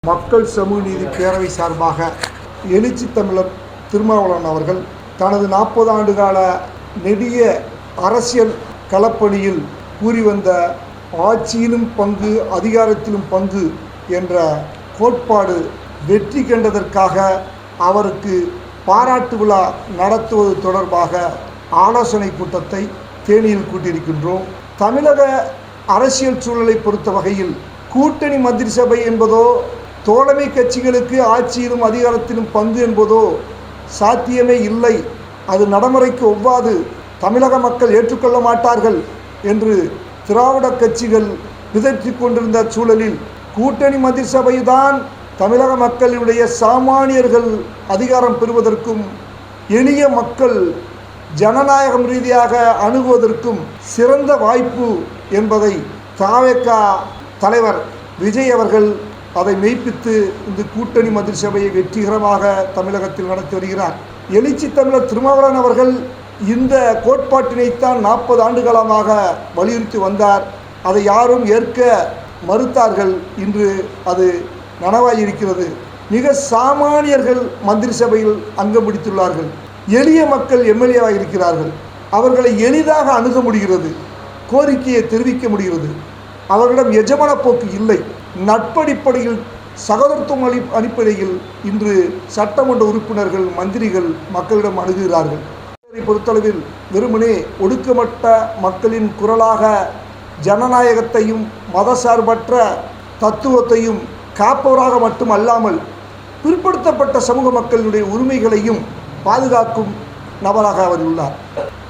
மக்கள் சமூக நீதி பேரவை சார்பாக எழுச்சி தமிழர் திருமாவளவன் அவர்கள் தனது 40 ஆண்டு கால நெடிய அரசியல் களப்பணியில் கூறி வந்த ஆட்சியிலும் பங்கு அதிகாரத்திலும் பங்கு என்ற கோட்பாடு வெற்றி கண்டதற்காக அவருக்கு பாராட்டு விழா நடத்துவது தொடர்பாக ஆலோசனை கூட்டத்தை தேனியில் கூட்டியிருக்கின்றோம். தமிழக அரசியல் சூழலை பொறுத்த வகையில் கூட்டணி மந்திரி சபை என்பதோ தோழமை கட்சிகளுக்கு ஆட்சியிலும் அதிகாரத்திலும் பங்கு என்பதோ சாத்தியமே இல்லை. அது நடைமுறைக்கு ஒவ்வாது, தமிழக மக்கள் ஏற்றுக்கொள்ள மாட்டார்கள் என்று திராவிட கட்சிகள் பிதற்றி கொண்டிருந்த சூழலில் கூட்டணி மந்திரி சபைதான் தமிழக மக்களுடைய சாமானியர்கள் அதிகாரம் பெறுவதற்கும் எளிய மக்கள் ஜனநாயகம் ரீதியாக அணுகுவதற்கும் சிறந்த வாய்ப்பு என்பதை தவேக தலைவர் விஜய் அவர்கள் அதை மெய்ப்பித்து இந்த கூட்டணி மந்திரி சபையை வெற்றிகரமாக தமிழகத்தில் நடத்தி வருகிறார். எழுச்சி தமிழர் திருமாவளவன் அவர்கள் இந்த கோட்பாட்டினைத்தான் 40 ஆண்டு காலமாக வலியுறுத்தி வந்தார். அதை யாரும் ஏற்க மறுத்தார்கள். இன்று அது நனவாயிருக்கிறது. மிக சாமானியர்கள் மந்திரி சபையில் அங்கம் பிடித்துள்ளார்கள். எளிய மக்கள் எம்எல்ஏவாக இருக்கிறார்கள். அவர்களை எளிதாக அணுக முடிகிறது, கோரிக்கையை தெரிவிக்க முடிகிறது. அவர்களிடம் எஜமான போக்கு இல்லை. நட்படிப்படையில் சகோதரத்துவம் அடிப்படையில் இன்று சட்டமன்ற உறுப்பினர்கள் மந்திரிகள் மக்களிடம் அணுகுகிறார்கள். பொறுத்தளவில் வெறுமனே ஒடுக்கப்பட்ட மக்களின் குரலாக ஜனநாயகத்தையும் மதசார்பற்ற தத்துவத்தையும் காப்பவராக மட்டும் அல்லாமல் பிற்படுத்தப்பட்ட சமூக மக்களுடைய உரிமைகளையும் பாதுகாக்கும் நபராக அவர் உள்ளார்.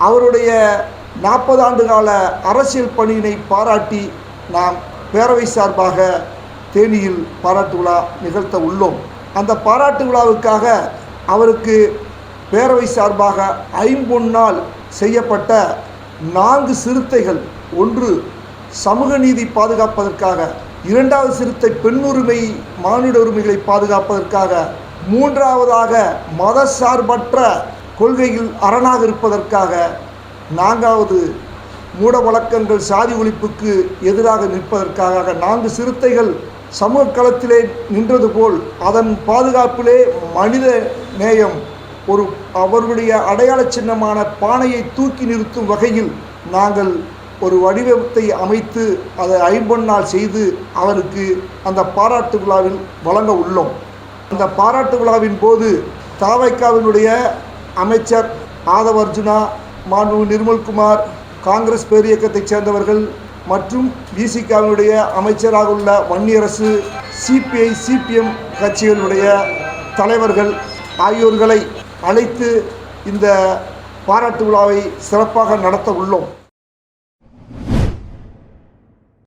அவருடைய 40 ஆண்டு கால அரசியல் பணியினை பாராட்டி நாம் பேரவை சார்பாக தேனியில் பாராட்டு விழா நிகழ்த்த உள்ளோம். அந்த பாராட்டு விழாவுக்காக அவருக்கு பேரவை சார்பாக ஐம்பொன்னால் செய்யப்பட்ட 4 சிறுத்தைகள், ஒன்று சமூக நீதி பாதுகாப்பதற்காக, 2வது சிறுத்தை பெண்ணுரிமை மானிட உரிமைகளை பாதுகாப்பதற்காக, 3வதாக மதசார்பற்ற கொள்கையில் அரணாக இருப்பதற்காக, 4வது மூட வழக்கங்கள் சாதி ஒழிப்புக்கு எதிராக நிற்பதற்காக 4 சிறுத்தைகள் சமூக களத்திலே நின்றது போல் அதன் பாதுகாப்பிலே மனித நேயம் அவர்களுடைய அடையாள சின்னமான பானையை தூக்கி நிறுத்தும் வகையில் நாங்கள் ஒரு வடிவத்தை அமைத்து அதை ஐம்பொன்னால் செய்து அவருக்கு அந்த பாராட்டு விழாவில் வழங்க உள்ளோம். அந்த பாராட்டு விழாவின் போது தவேகவினுடைய அமைச்சர் ஆதவ் அர்ஜுனா, மாண்பு நிர்மல்குமார், காங்கிரஸ் பேரியக்கத்தைச் சேர்ந்தவர்கள் மற்றும் விசிகாவினுடைய அமைச்சராக உள்ள வன்னியரசு, சிபிஐ சிபிஎம் கட்சிகளுடைய தலைவர்கள் ஆகியோர்களை அழைத்து இந்த பாராட்டு விழாவை சிறப்பாக நடத்த உள்ளோம்.